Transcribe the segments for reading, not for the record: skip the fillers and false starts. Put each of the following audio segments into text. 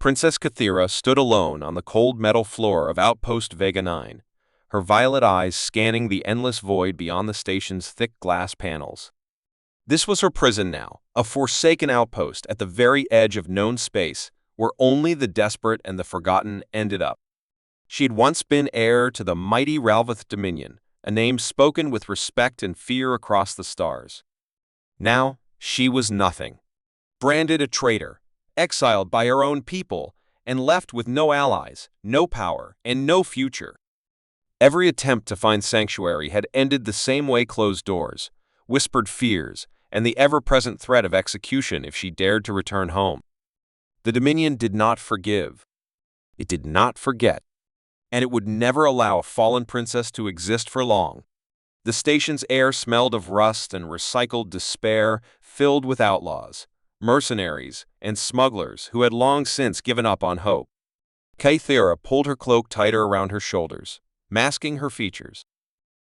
Princess Kathira stood alone on the cold metal floor of Outpost Vega 9, her violet eyes scanning the endless void beyond the station's thick glass panels. This was her prison now, a forsaken outpost at the very edge of known space where only the desperate and the forgotten ended up. She had once been heir to the mighty Ralvath Dominion, a name spoken with respect and fear across the stars. Now, she was nothing. Branded a traitor, exiled by her own people, and left with no allies, no power, and no future. Every attempt to find sanctuary had ended the same way: closed doors, whispered fears, and the ever-present threat of execution if she dared to return home. The Dominion did not forgive. It did not forget, and it would never allow a fallen princess to exist for long. The station's air smelled of rust and recycled despair, filled with outlaws, mercenaries, and smugglers who had long since given up on hope. Kathira pulled her cloak tighter around her shoulders, masking her features.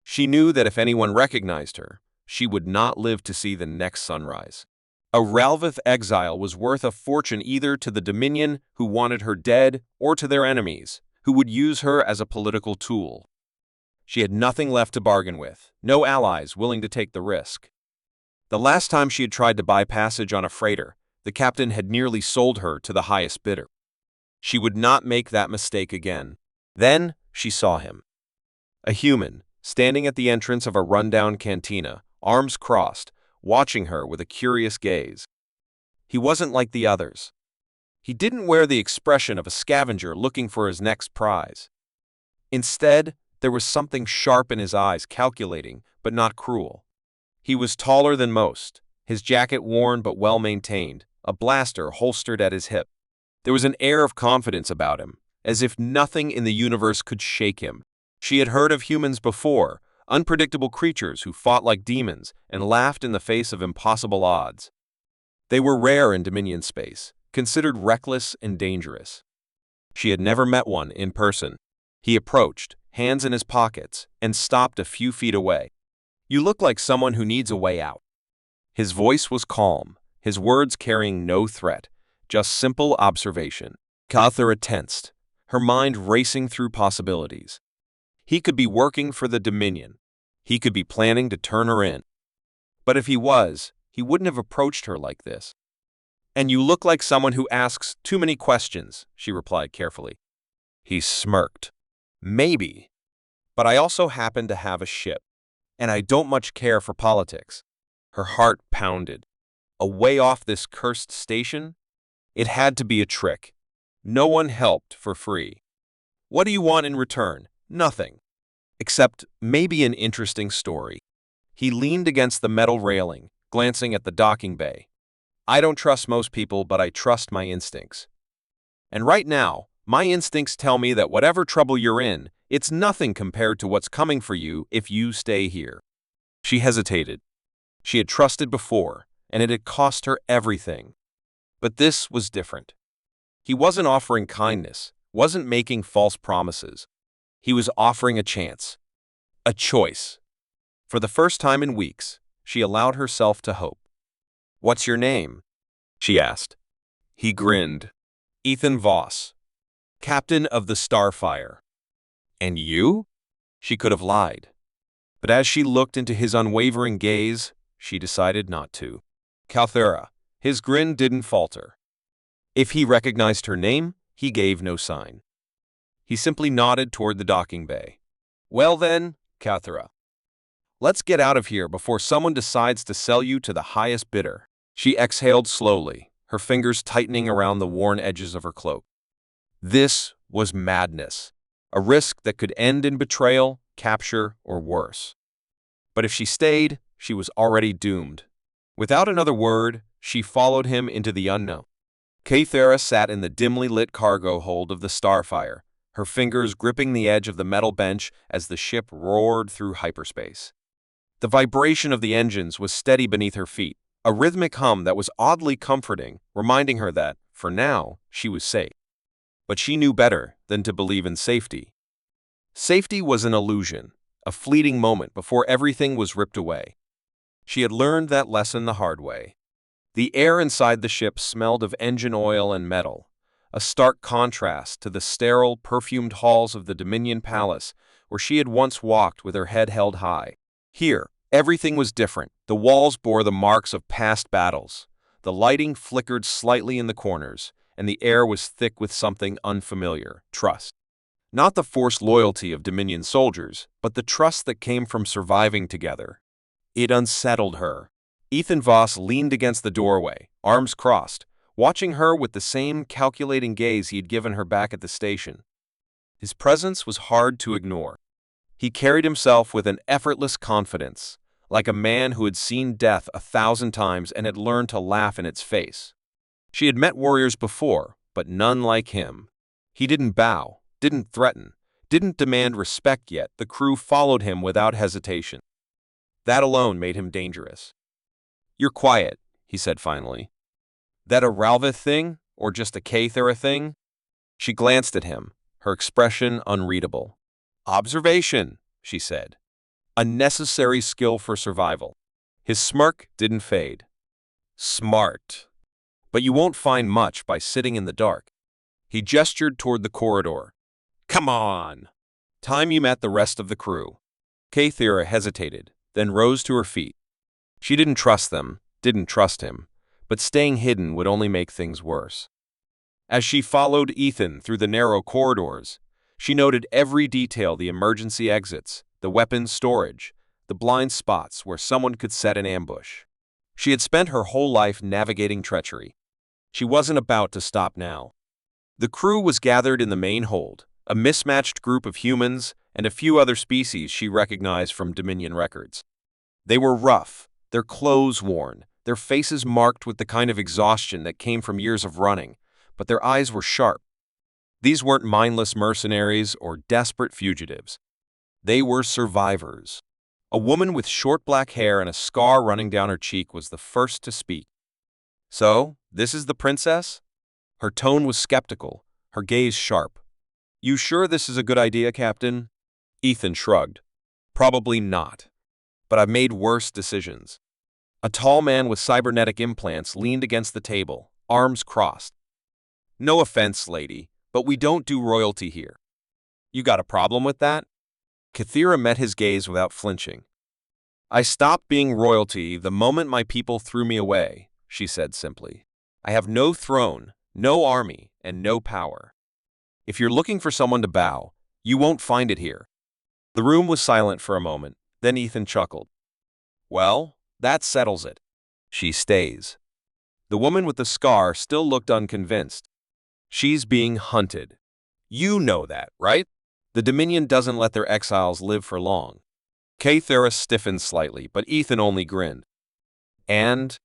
She knew that if anyone recognized her, she would not live to see the next sunrise. A Ralvath exile was worth a fortune either to the Dominion, who wanted her dead, or to their enemies, who would use her as a political tool. She had nothing left to bargain with, no allies willing to take the risk. The last time she had tried to buy passage on a freighter, the captain had nearly sold her to the highest bidder. She would not make that mistake again. Then she saw him. A human, standing at the entrance of a rundown cantina, arms crossed, watching her with a curious gaze. He wasn't like the others. He didn't wear the expression of a scavenger looking for his next prize. Instead, there was something sharp in his eyes, calculating, but not cruel. He was taller than most, his jacket worn but well-maintained, a blaster holstered at his hip. There was an air of confidence about him, as if nothing in the universe could shake him. She had heard of humans before, unpredictable creatures who fought like demons and laughed in the face of impossible odds. They were rare in Dominion space, considered reckless and dangerous. She had never met one in person. He approached, hands in his pockets, and stopped a few feet away. "You look like someone who needs a way out." His voice was calm, his words carrying no threat, just simple observation. Kathira tensed, her mind racing through possibilities. He could be working for the Dominion. He could be planning to turn her in. But if he was, he wouldn't have approached her like this. "And you look like someone who asks too many questions," she replied carefully. He smirked. "Maybe. But I also happen to have a ship, and I don't much care for politics." Her heart pounded. Away off this cursed station? It had to be a trick. No one helped for free. "What do you want in return?" "Nothing. Except maybe an interesting story." He leaned against the metal railing, glancing at the docking bay. "I don't trust most people, but I trust my instincts. And right now, my instincts tell me that whatever trouble you're in, it's nothing compared to what's coming for you if you stay here." She hesitated. She had trusted before, and it had cost her everything. But this was different. He wasn't offering kindness, wasn't making false promises. He was offering a chance, a choice. For the first time in weeks, she allowed herself to hope. "What's your name?" she asked. He grinned. "Ethan Voss, captain of the Starfire." "And you?" She could have lied. But as she looked into his unwavering gaze, she decided not to. "Kathira." His grin didn't falter. If he recognized her name, he gave no sign. He simply nodded toward the docking bay. "Well then, Kathira, let's get out of here before someone decides to sell you to the highest bidder." She exhaled slowly, her fingers tightening around the worn edges of her cloak. This was madness, a risk that could end in betrayal, capture, or worse. But if she stayed, she was already doomed. Without another word, she followed him into the unknown. Kathira sat in the dimly lit cargo hold of the Starfire, her fingers gripping the edge of the metal bench as the ship roared through hyperspace. The vibration of the engines was steady beneath her feet, a rhythmic hum that was oddly comforting, reminding her that, for now, she was safe. But she knew better than to believe in safety. Safety was an illusion, a fleeting moment before everything was ripped away. She had learned that lesson the hard way. The air inside the ship smelled of engine oil and metal, a stark contrast to the sterile, perfumed halls of the Dominion Palace where she had once walked with her head held high. Here, everything was different. The walls bore the marks of past battles. The lighting flickered slightly in the corners, and the air was thick with something unfamiliar: trust. Not the forced loyalty of Dominion soldiers, but the trust that came from surviving together. It unsettled her. Ethan Voss leaned against the doorway, arms crossed, watching her with the same calculating gaze he had given her back at the station. His presence was hard to ignore. He carried himself with an effortless confidence, like a man who had seen death 1,000 times and had learned to laugh in its face. She had met warriors before, but none like him. He didn't bow, didn't threaten, didn't demand respect, yet the crew followed him without hesitation. That alone made him dangerous. "You're quiet," he said finally. "That a Ralvith thing, or just a Kathera thing?" She glanced at him, her expression unreadable. "Observation," she said. "A necessary skill for survival." His smirk didn't fade. "Smart. But you won't find much by sitting in the dark." He gestured toward the corridor. "Come on!" "Time you met the rest of the crew." Kathera hesitated, then rose to her feet. She didn't trust them, didn't trust him, but staying hidden would only make things worse. As she followed Ethan through the narrow corridors, she noted every detail: the emergency exits, the weapons storage, the blind spots where someone could set an ambush. She had spent her whole life navigating treachery. She wasn't about to stop now. The crew was gathered in the main hold, a mismatched group of humans and a few other species she recognized from Dominion records. They were rough, their clothes worn, their faces marked with the kind of exhaustion that came from years of running, but their eyes were sharp. These weren't mindless mercenaries or desperate fugitives. They were survivors. A woman with short black hair and a scar running down her cheek was the first to speak. "So, this is the princess?" Her tone was skeptical, her gaze sharp. "You sure this is a good idea, Captain?" Ethan shrugged. "Probably not. But I've made worse decisions." A tall man with cybernetic implants leaned against the table, arms crossed. "No offense, lady, but we don't do royalty here." "You got a problem with that?" Kathera met his gaze without flinching. "I stopped being royalty the moment my people threw me away," she said simply. "I have no throne, no army, and no power. If you're looking for someone to bow, you won't find it here." The room was silent for a moment, then Ethan chuckled. "Well, that settles it. She stays." The woman with the scar still looked unconvinced. "She's being hunted. You know that, right? The Dominion doesn't let their exiles live for long." Kathera stiffened slightly, but Ethan only grinned. "And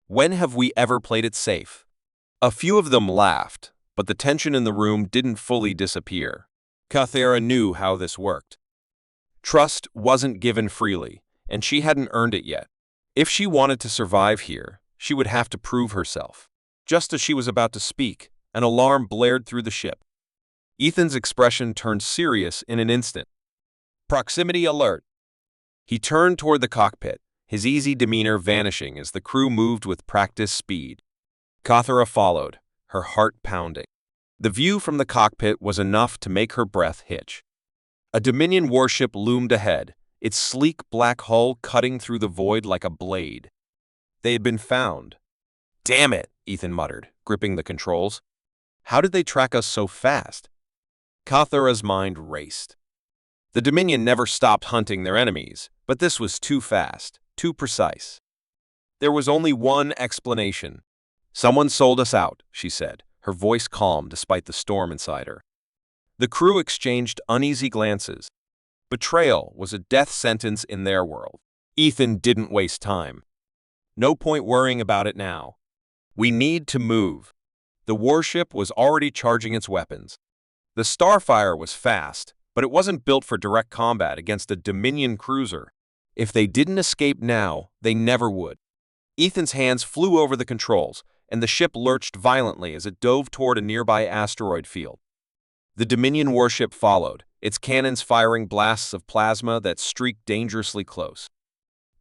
when have we ever played it safe?" A few of them laughed, but the tension in the room didn't fully disappear. Kathera knew how this worked. Trust wasn't given freely, and she hadn't earned it yet. If she wanted to survive here, she would have to prove herself. Just as she was about to speak, an alarm blared through the ship. Ethan's expression turned serious in an instant. "Proximity alert." He turned toward the cockpit, his easy demeanor vanishing as the crew moved with practiced speed. Kathera followed, her heart pounding. The view from the cockpit was enough to make her breath hitch. A Dominion warship loomed ahead, its sleek black hull cutting through the void like a blade. They had been found. "Damn it," Ethan muttered, gripping the controls. "How did they track us so fast?" Kathera's mind raced. The Dominion never stopped hunting their enemies, but this was too fast, too precise. There was only one explanation. "Someone sold us out," she said, her voice calm despite the storm inside her. The crew exchanged uneasy glances. Betrayal was a death sentence in their world. Ethan didn't waste time. "No point worrying about it now. We need to move." The warship was already charging its weapons. The Starfire was fast, but it wasn't built for direct combat against a Dominion cruiser. If they didn't escape now, they never would. Ethan's hands flew over the controls, and the ship lurched violently as it dove toward a nearby asteroid field. The Dominion warship followed, its cannons firing blasts of plasma that streaked dangerously close.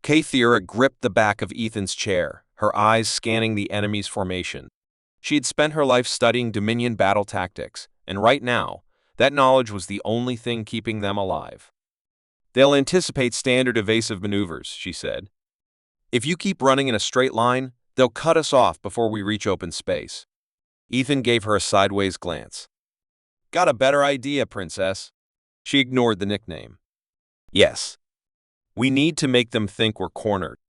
Kathera gripped the back of Ethan's chair, her eyes scanning the enemy's formation. She had spent her life studying Dominion battle tactics, and right now, that knowledge was the only thing keeping them alive. "They'll anticipate standard evasive maneuvers," she said. "If you keep running in a straight line, they'll cut us off before we reach open space." Ethan gave her a sideways glance. "Got a better idea, Princess." She ignored the nickname. "Yes. We need to make them think we're cornered.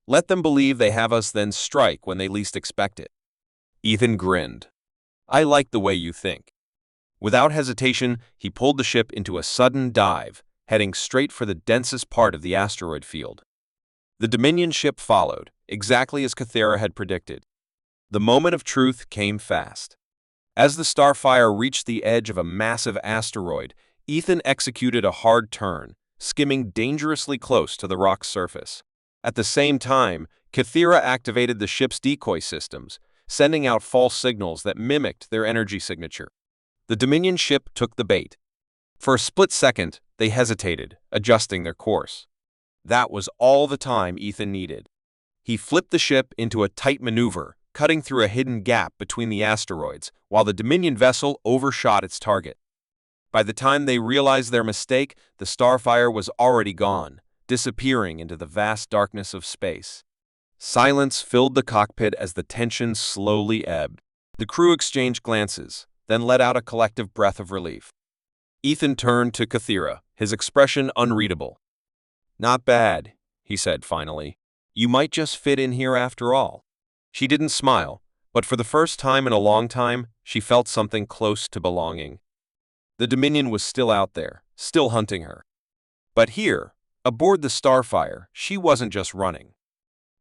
Let them believe they have us, then strike when they least expect it." Ethan grinned. "I like the way you think." Without hesitation, he pulled the ship into a sudden dive, heading straight for the densest part of the asteroid field. The Dominion ship followed, exactly as Kythera had predicted. The moment of truth came fast. As the Starfire reached the edge of a massive asteroid, Ethan executed a hard turn, skimming dangerously close to the rock's surface. At the same time, Kythera activated the ship's decoy systems, sending out false signals that mimicked their energy signature. The Dominion ship took the bait. For a split second, they hesitated, adjusting their course. That was all the time Ethan needed. He flipped the ship into a tight maneuver, cutting through a hidden gap between the asteroids, while the Dominion vessel overshot its target. By the time they realized their mistake, the Starfire was already gone, disappearing into the vast darkness of space. Silence filled the cockpit as the tension slowly ebbed. The crew exchanged glances, then let out a collective breath of relief. Ethan turned to Kythera, his expression unreadable. "Not bad," he said finally. "You might just fit in here after all." She didn't smile, but for the first time in a long time, she felt something close to belonging. The Dominion was still out there, still hunting her. But here, aboard the Starfire, she wasn't just running.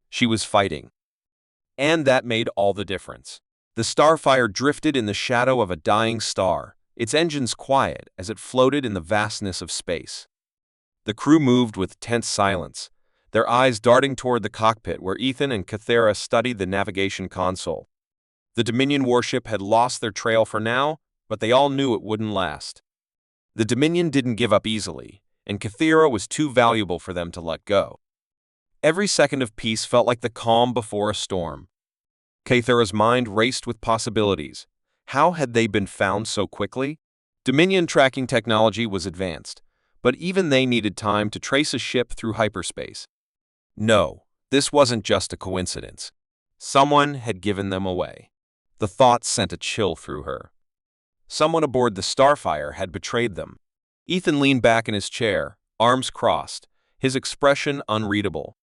She was fighting. And that made all the difference. The Starfire drifted in the shadow of a dying star, its engines quiet as it floated in the vastness of space. The crew moved with tense silence, their eyes darting toward the cockpit where Ethan and Kythera studied the navigation console. The Dominion warship had lost their trail for now, but they all knew it wouldn't last. The Dominion didn't give up easily, and Kythera was too valuable for them to let go. Every second of peace felt like the calm before a storm. Kythera's mind raced with possibilities. How had they been found so quickly? Dominion tracking technology was advanced, but even they needed time to trace a ship through hyperspace. No, this wasn't just a coincidence. Someone had given them away. The thought sent a chill through her. Someone aboard the Starfire had betrayed them. Ethan leaned back in his chair, arms crossed, his expression unreadable.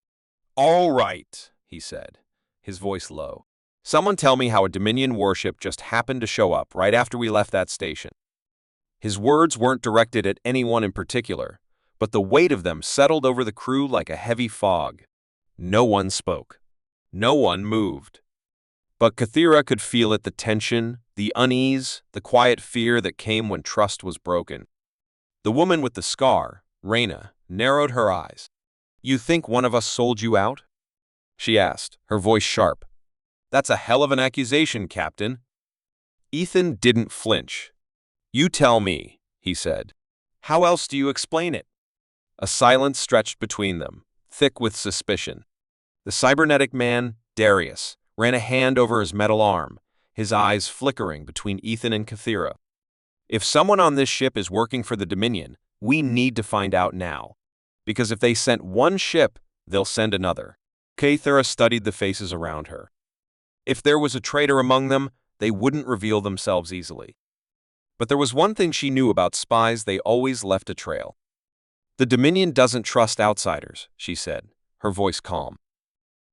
"All right," he said, his voice low. "Someone tell me how a Dominion warship just happened to show up right after we left that station." His words weren't directed at anyone in particular, but the weight of them settled over the crew like a heavy fog. No one spoke. No one moved. But Kythera could feel it, the tension, the unease, the quiet fear that came when trust was broken. The woman with the scar, Reyna, narrowed her eyes. "You think one of us sold you out?" she asked, her voice sharp. "That's a hell of an accusation, Captain." Ethan didn't flinch. "You tell me," he said. "How else do you explain it?" A silence stretched between them, thick with suspicion. The cybernetic man, Darius, ran a hand over his metal arm, his eyes flickering between Ethan and Kythera. "If someone on this ship is working for the Dominion, we need to find out now. Because if they sent one ship, they'll send another." Kythera studied the faces around her. If there was a traitor among them, they wouldn't reveal themselves easily. But there was one thing she knew about spies: they always left a trail. "The Dominion doesn't trust outsiders," she said, her voice calm.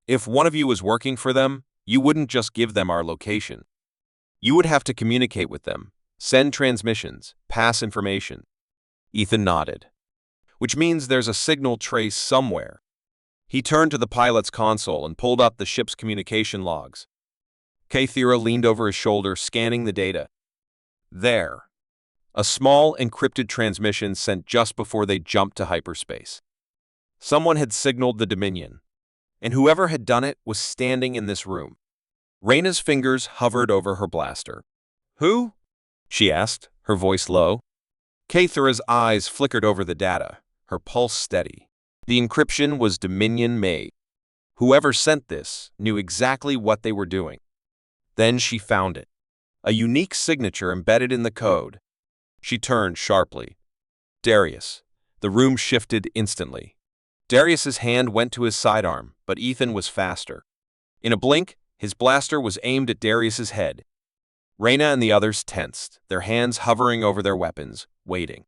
"If one of you was working for them, you wouldn't just give them our location. You would have to communicate with them, send transmissions, pass information." Ethan nodded. "Which means there's a signal trace somewhere." He turned to the pilot's console and pulled up the ship's communication logs. Kythera leaned over his shoulder, scanning the data. There. A small, encrypted transmission sent just before they jumped to hyperspace. Someone had signaled the Dominion, and whoever had done it was standing in this room. Reyna's fingers hovered over her blaster. "Who?" she asked, her voice low. Kythera's eyes flickered over the data, her pulse steady. The encryption was Dominion-made. Whoever sent this knew exactly what they were doing. Then she found it. A unique signature embedded in the code. She turned sharply. Darius. The room shifted instantly. Darius's hand went to his sidearm, but Ethan was faster. In a blink, his blaster was aimed at Darius's head. Reyna and the others tensed, their hands hovering over their weapons, waiting.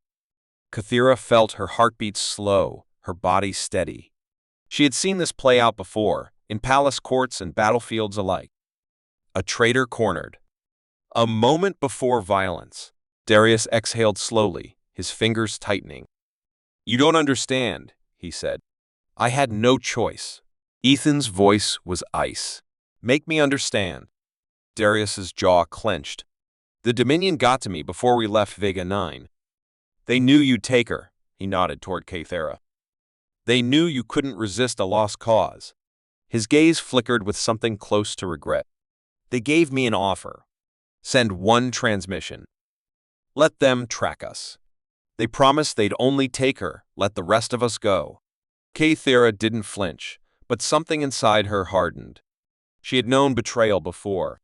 Kathira felt her heartbeat slow, her body steady. She had seen this play out before, in palace courts and battlefields alike. A traitor cornered. A moment before violence. Darius exhaled slowly, his fingers tightening. "You don't understand," he said. "I had no choice." Ethan's voice was ice. "Make me understand." Darius's jaw clenched. "The Dominion got to me before we left Vega 9. They knew you'd take her," he nodded toward Kathera. "They knew you couldn't resist a lost cause." His gaze flickered with something close to regret. "They gave me an offer. Send one transmission. Let them track us. They promised they'd only take her, let the rest of us go." Kathera didn't flinch, but something inside her hardened. She had known betrayal before,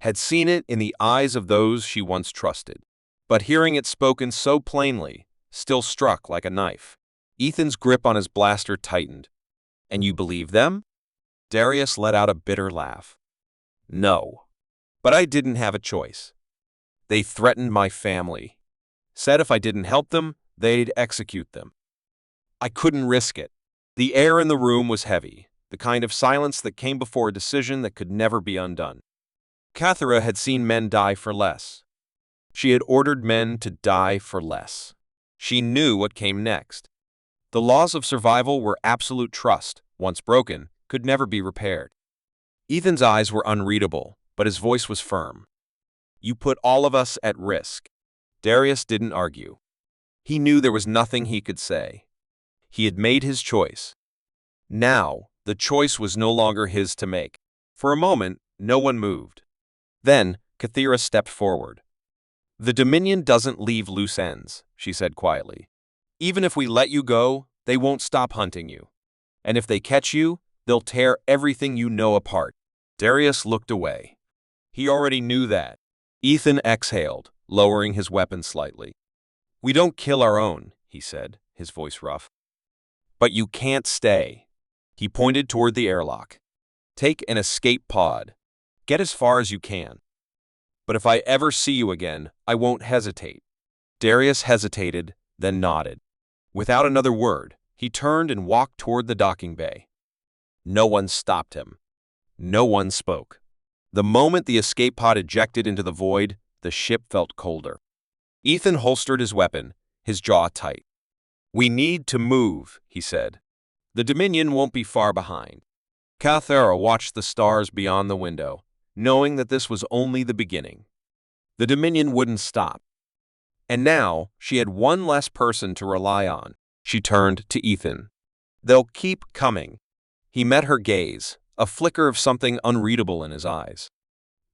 had seen it in the eyes of those she once trusted. But hearing it spoken so plainly still struck like a knife. Ethan's grip on his blaster tightened. "And you believe them?" Darius let out a bitter laugh. "No. But I didn't have a choice. They threatened my family. Said if I didn't help them, they'd execute them. I couldn't risk it." The air in the room was heavy, the kind of silence that came before a decision that could never be undone. Kathera had seen men die for less. She had ordered men to die for less. She knew what came next. The laws of survival were absolute trust, once broken, could never be repaired. Ethan's eyes were unreadable, but his voice was firm. "You put all of us at risk." Darius didn't argue. He knew there was nothing he could say. He had made his choice. Now, the choice was no longer his to make. For a moment, no one moved. Then, Kathira stepped forward. "The Dominion doesn't leave loose ends," she said quietly. "Even if we let you go, they won't stop hunting you. And if they catch you, they'll tear everything you know apart." Darius looked away. He already knew that. Ethan exhaled, lowering his weapon slightly. "We don't kill our own," he said, his voice rough. "But you can't stay." He pointed toward the airlock. "Take an escape pod. Get as far as you can. But if I ever see you again, I won't hesitate." Darius hesitated, then nodded. Without another word, he turned and walked toward the docking bay. No one stopped him. No one spoke. The moment the escape pod ejected into the void, the ship felt colder. Ethan holstered his weapon, his jaw tight. "We need to move," he said. "The Dominion won't be far behind." Kathera watched the stars beyond the window, knowing that this was only the beginning. The Dominion wouldn't stop. And now, she had one less person to rely on. She turned to Ethan. "They'll keep coming." He met her gaze, a flicker of something unreadable in his eyes.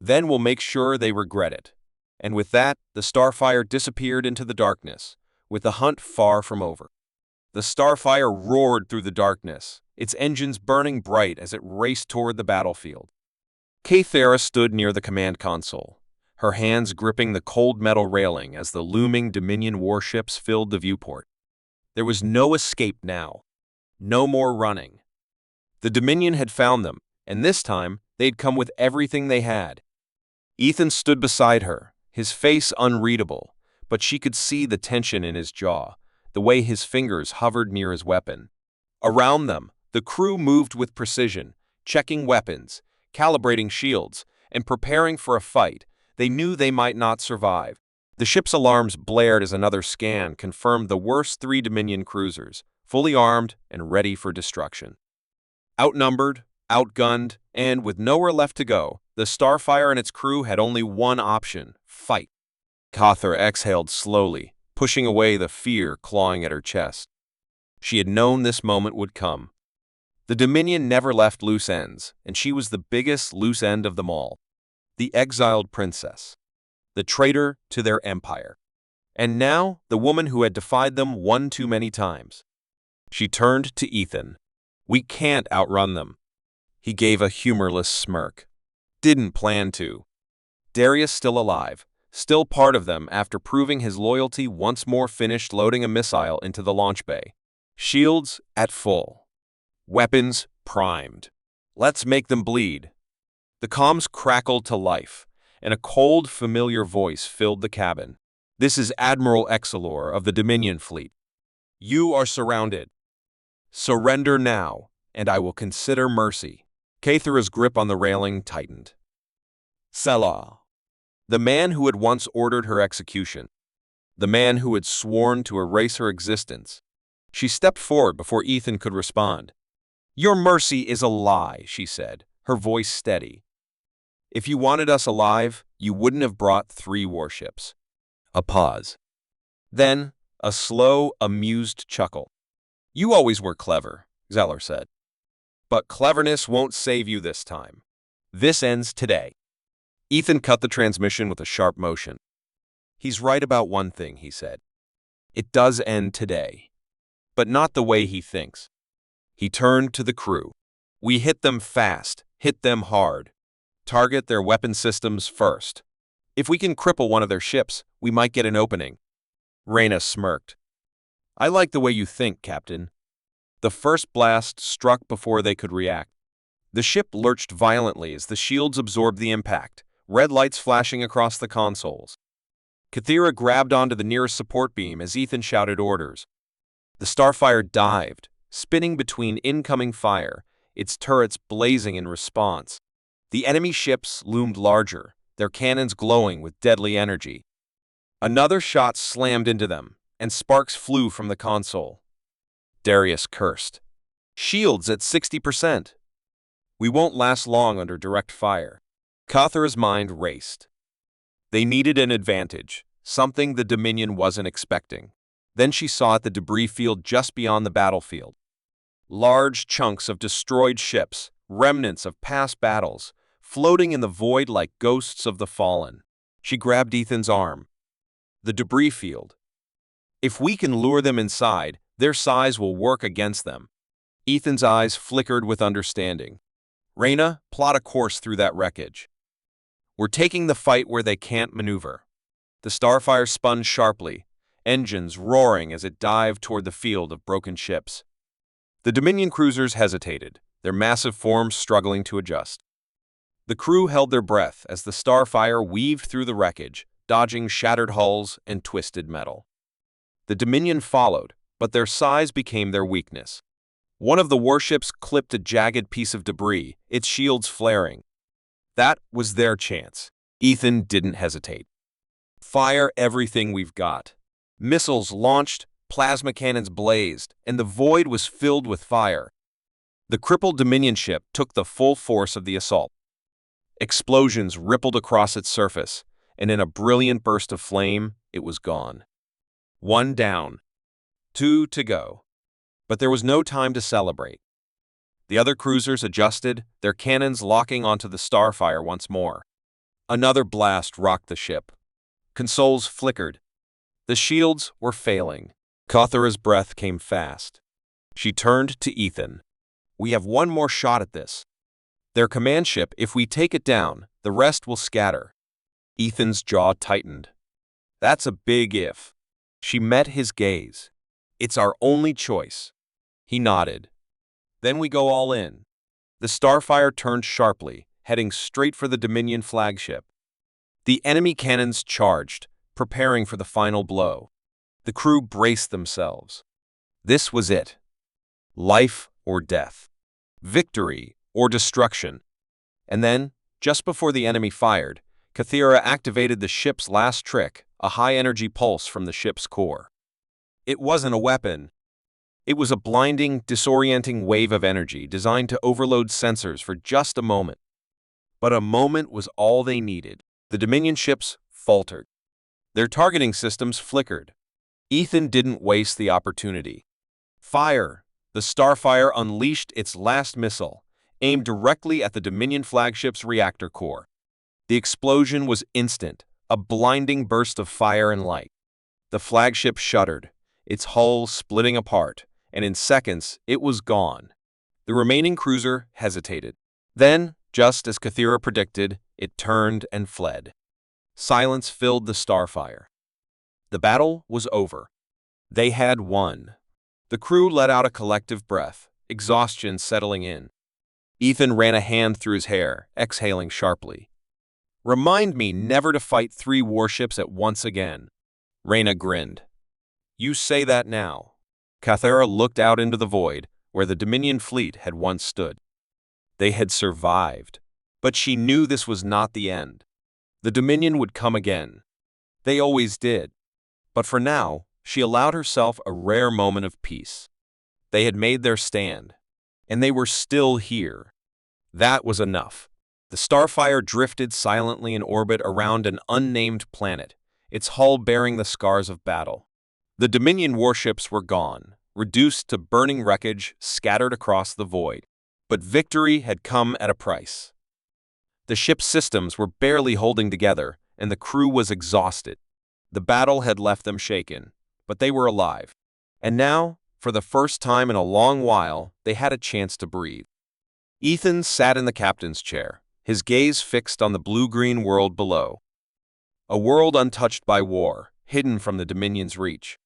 "Then we'll make sure they regret it." And with that, the Starfire disappeared into the darkness, with the hunt far from over. The Starfire roared through the darkness, its engines burning bright as it raced toward the battlefield. Kathera stood near the command console, her hands gripping the cold metal railing as the looming Dominion warships filled the viewport. There was no escape now. No more running. The Dominion had found them, and this time they'd come with everything they had. Ethan stood beside her, his face unreadable, but she could see the tension in his jaw, the way his fingers hovered near his weapon. Around them, the crew moved with precision, checking weapons, calibrating shields, and preparing for a fight they knew they might not survive. The ship's alarms blared as another scan confirmed the worst 3 Dominion cruisers, fully armed and ready for destruction. Outnumbered, outgunned, and with nowhere left to go, the Starfire and its crew had only one option: fight. Kathera exhaled slowly, pushing away the fear clawing at her chest. She had known this moment would come. The Dominion never left loose ends, and she was the biggest loose end of them all. The exiled princess. The traitor to their empire. And now, the woman who had defied them one too many times. She turned to Ethan. "We can't outrun them." He gave a humorless smirk. Didn't plan to. Darius still alive, still part of them after proving his loyalty once more finished loading a missile into the launch bay. Shields at full. Weapons primed. Let's make them bleed. The comms crackled to life, and a cold, familiar voice filled the cabin. This is Admiral Exelor of the Dominion Fleet. You are surrounded. Surrender now, and I will consider mercy. Kathera's grip on the railing tightened. Selah. The man who had once ordered her execution. The man who had sworn to erase her existence. She stepped forward before Ethan could respond. Your mercy is a lie, she said, her voice steady. If you wanted us alive, you wouldn't have brought 3 warships. A pause. Then, a slow, amused chuckle. You always were clever, Zeller said. But cleverness won't save you this time. This ends today. Ethan cut the transmission with a sharp motion. He's right about one thing, he said. It does end today. But not the way he thinks. He turned to the crew. We hit them fast, hit them hard. Target their weapon systems first. If we can cripple one of their ships, we might get an opening. Reyna smirked. I like the way you think, Captain. The first blast struck before they could react. The ship lurched violently as the shields absorbed the impact, red lights flashing across the consoles. Kathera grabbed onto the nearest support beam as Ethan shouted orders. The Starfire dived, spinning between incoming fire, its turrets blazing in response. The enemy ships loomed larger, their cannons glowing with deadly energy. Another shot slammed into them, and sparks flew from the console. Darius cursed. Shields at 60%. We won't last long under direct fire. Kathera's mind raced. They needed an advantage, something the Dominion wasn't expecting. Then she saw at the debris field just beyond the battlefield. Large chunks of destroyed ships, remnants of past battles, floating in the void like ghosts of the fallen. She grabbed Ethan's arm. The debris field. If we can lure them inside, their size will work against them. Ethan's eyes flickered with understanding. Reyna, plot a course through that wreckage. We're taking the fight where they can't maneuver. The Starfire spun sharply, engines roaring as it dived toward the field of broken ships. The Dominion cruisers hesitated, their massive forms struggling to adjust. The crew held their breath as the Starfire weaved through the wreckage, dodging shattered hulls and twisted metal. The Dominion followed, but their size became their weakness. One of the warships clipped a jagged piece of debris, its shields flaring. That was their chance. Ethan didn't hesitate. Fire everything we've got. Missiles launched, plasma cannons blazed, and the void was filled with fire. The crippled Dominion ship took the full force of the assault. Explosions rippled across its surface, and in a brilliant burst of flame, it was gone. 1 down. 2 to go. But there was no time to celebrate. The other cruisers adjusted, their cannons locking onto the Starfire once more. Another blast rocked the ship. Consoles flickered. The shields were failing. Kathera's breath came fast. She turned to Ethan. We have one more shot at this. Their command ship, if we take it down, the rest will scatter. Ethan's jaw tightened. That's a big if. She met his gaze. It's our only choice. He nodded. Then we go all in. The Starfire turned sharply, heading straight for the Dominion flagship. The enemy cannons charged, preparing for the final blow. The crew braced themselves. This was it. Life or death. Victory or destruction. And then, just before the enemy fired, Kathera activated the ship's last trick, a high-energy pulse from the ship's core. It wasn't a weapon. It was a blinding, disorienting wave of energy designed to overload sensors for just a moment. But a moment was all they needed. The Dominion ships faltered. Their targeting systems flickered. Ethan didn't waste the opportunity. Fire! The Starfire unleashed its last missile, aimed directly at the Dominion flagship's reactor core. The explosion was instant, a blinding burst of fire and light. The flagship shuddered, its hull splitting apart, and in seconds it was gone. The remaining cruiser hesitated. Then, Just as Kathira predicted, it turned and fled. Silence filled the starfire. The battle was over. They had won. The crew let out a collective breath, exhaustion settling in. Ethan ran a hand through his hair, exhaling sharply. Remind me never to fight 3 warships at once again. Reyna grinned. You say that now. Kathira looked out into the void, where the Dominion fleet had once stood. They had survived, but she knew this was not the end. The Dominion would come again. They always did. But for now, she allowed herself a rare moment of peace. They had made their stand, and they were still here. That was enough. The starfire drifted silently in orbit around an unnamed planet, its hull bearing the scars of battle. The Dominion warships were gone, reduced to burning wreckage scattered across the void. But victory had come at a price. The ship's systems were barely holding together, and the crew was exhausted. The battle had left them shaken, but they were alive. And now, for the first time in a long while, they had a chance to breathe. Ethan sat in the captain's chair, his gaze fixed on the blue-green world below. A world untouched by war, hidden from the Dominion's reach.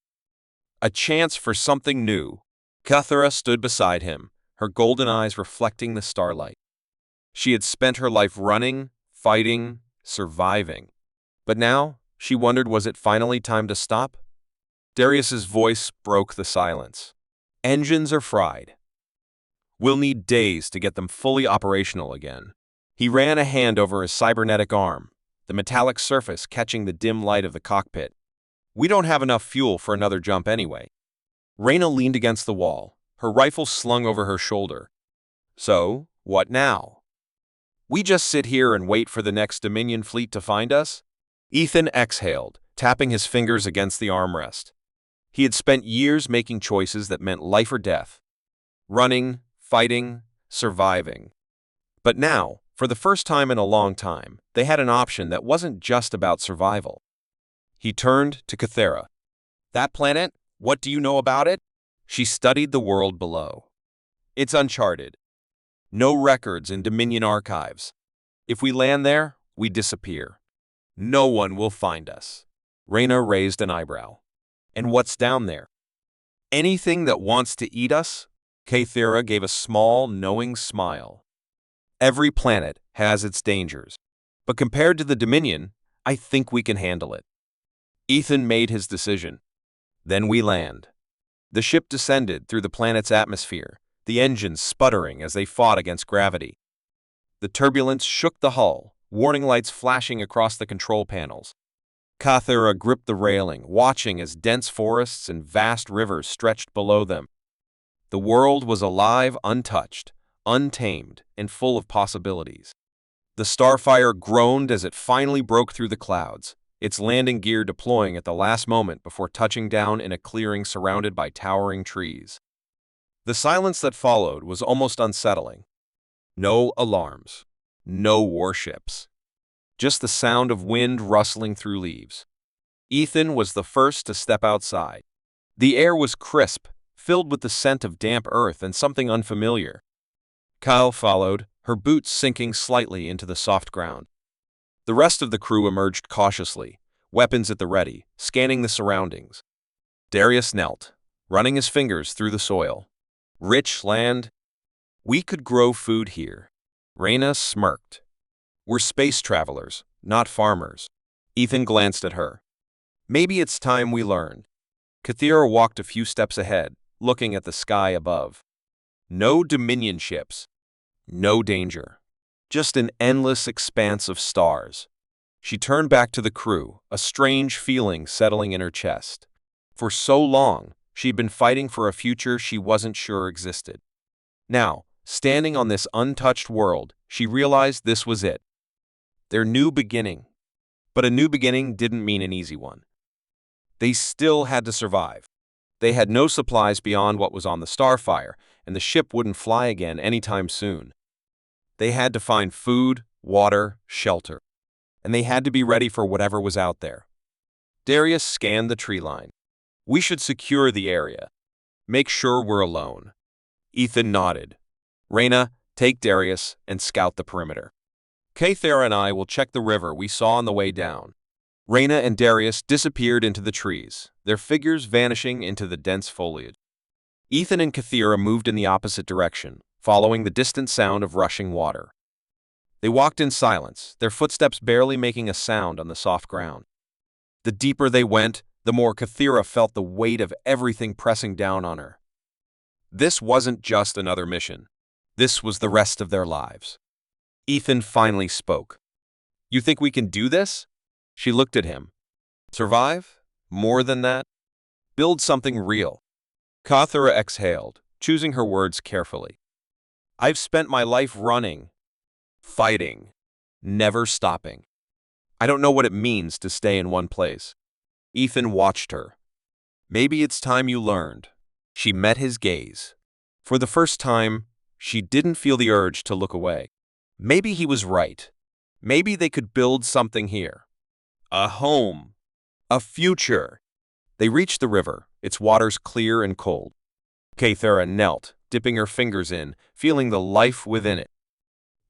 A chance for something new. Kathira stood beside him, her golden eyes reflecting the starlight. She had spent her life running, fighting, surviving. But now, she wondered, was it finally time to stop? Darius's voice broke the silence. Engines are fried. We'll need days to get them fully operational again. He ran a hand over his cybernetic arm, the metallic surface catching the dim light of the cockpit. We don't have enough fuel for another jump anyway. Reyna leaned against the wall, her rifle slung over her shoulder. So, what now? We just sit here and wait for the next Dominion fleet to find us? Ethan exhaled, tapping his fingers against the armrest. He had spent years making choices that meant life or death. Running, fighting, surviving. But now, for the first time in a long time, they had an option that wasn't just about survival. He turned to Kathira. That planet? What do you know about it? She studied the world below. It's uncharted. No records in Dominion archives. If we land there, we disappear. No one will find us. Reyna raised an eyebrow. And what's down there? Anything that wants to eat us? Kathira gave a small, knowing smile. Every planet has its dangers. But compared to the Dominion, I think we can handle it. Ethan made his decision. Then we land. The ship descended through the planet's atmosphere, the engines sputtering as they fought against gravity. The turbulence shook the hull, warning lights flashing across the control panels. Kathira gripped the railing, watching as dense forests and vast rivers stretched below them. The world was alive, untouched, untamed, and full of possibilities. The starfire groaned as it finally broke through the clouds, its landing gear deploying at the last moment before touching down in a clearing surrounded by towering trees. The silence that followed was almost unsettling. No alarms, no warships. Just the sound of wind rustling through leaves. Ethan was the first to step outside. The air was crisp, filled with the scent of damp earth and something unfamiliar. Kyle followed, her boots sinking slightly into the soft ground. The rest of the crew emerged cautiously, weapons at the ready, scanning the surroundings. Darius knelt, running his fingers through the soil. Rich land. We could grow food here. Reyna smirked. We're space travelers, not farmers. Ethan glanced at her. Maybe it's time we learned. Kathira walked a few steps ahead, looking at the sky above. No Dominion ships. No danger. Just an endless expanse of stars. She turned back to the crew, a strange feeling settling in her chest. For so long, she'd been fighting for a future she wasn't sure existed. Now, standing on this untouched world, she realized this was it. Their new beginning. But a new beginning didn't mean an easy one. They still had to survive. They had no supplies beyond what was on the Starfire, and the ship wouldn't fly again anytime soon. They had to find food, water, shelter. And they had to be ready for whatever was out there. Darius scanned the tree line. We should secure the area. Make sure we're alone. Ethan nodded. Reyna, Take Darius and scout the perimeter. Kathera and I will check the river we saw on the way down. Reyna and Darius disappeared into the trees, their figures vanishing into the dense foliage. Ethan and Kathera moved in the opposite direction, following the distant sound of rushing water. They walked in silence, their footsteps barely making a sound on the soft ground. The deeper they went, the more Kathera felt the weight of everything pressing down on her. This wasn't just another mission. This was the rest of their lives. Ethan finally spoke. "You think we can do this?" She looked at him. "Survive? More than that? Build something real." Kathera exhaled, choosing her words carefully. "I've spent my life running, fighting, never stopping. I don't know what it means to stay in one place." Ethan watched her. "Maybe it's time you learned." She met his gaze. For the first time, she didn't feel the urge to look away. Maybe he was right. Maybe they could build something here. A home. A future. They reached the river, its waters clear and cold. Kathera knelt, dipping her fingers in, feeling the life within it.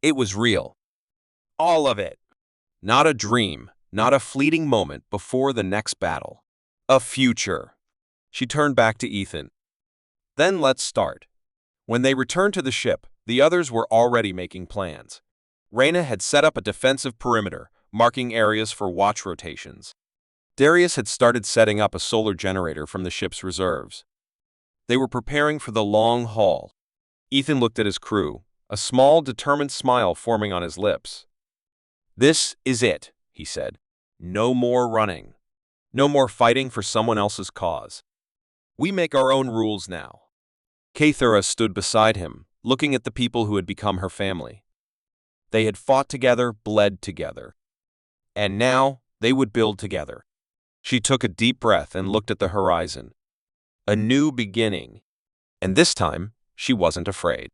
It was real. All of it. Not a dream, not a fleeting moment before the next battle. A future. She turned back to Ethan. "Then let's start." When they returned to the ship, the others were already making plans. Reyna had set up a defensive perimeter, marking areas for watch rotations. Darius had started setting up a solar generator from the ship's reserves. They were preparing for the long haul. Ethan looked at his crew, a small, determined smile forming on his lips. "This is it," he said. "No more running. No more fighting for someone else's cause. We make our own rules now." Kathera stood beside him, looking at the people who had become her family. They had fought together, bled together. And now they would build together. She took a deep breath and looked at the horizon. A new beginning. And this time, she wasn't afraid.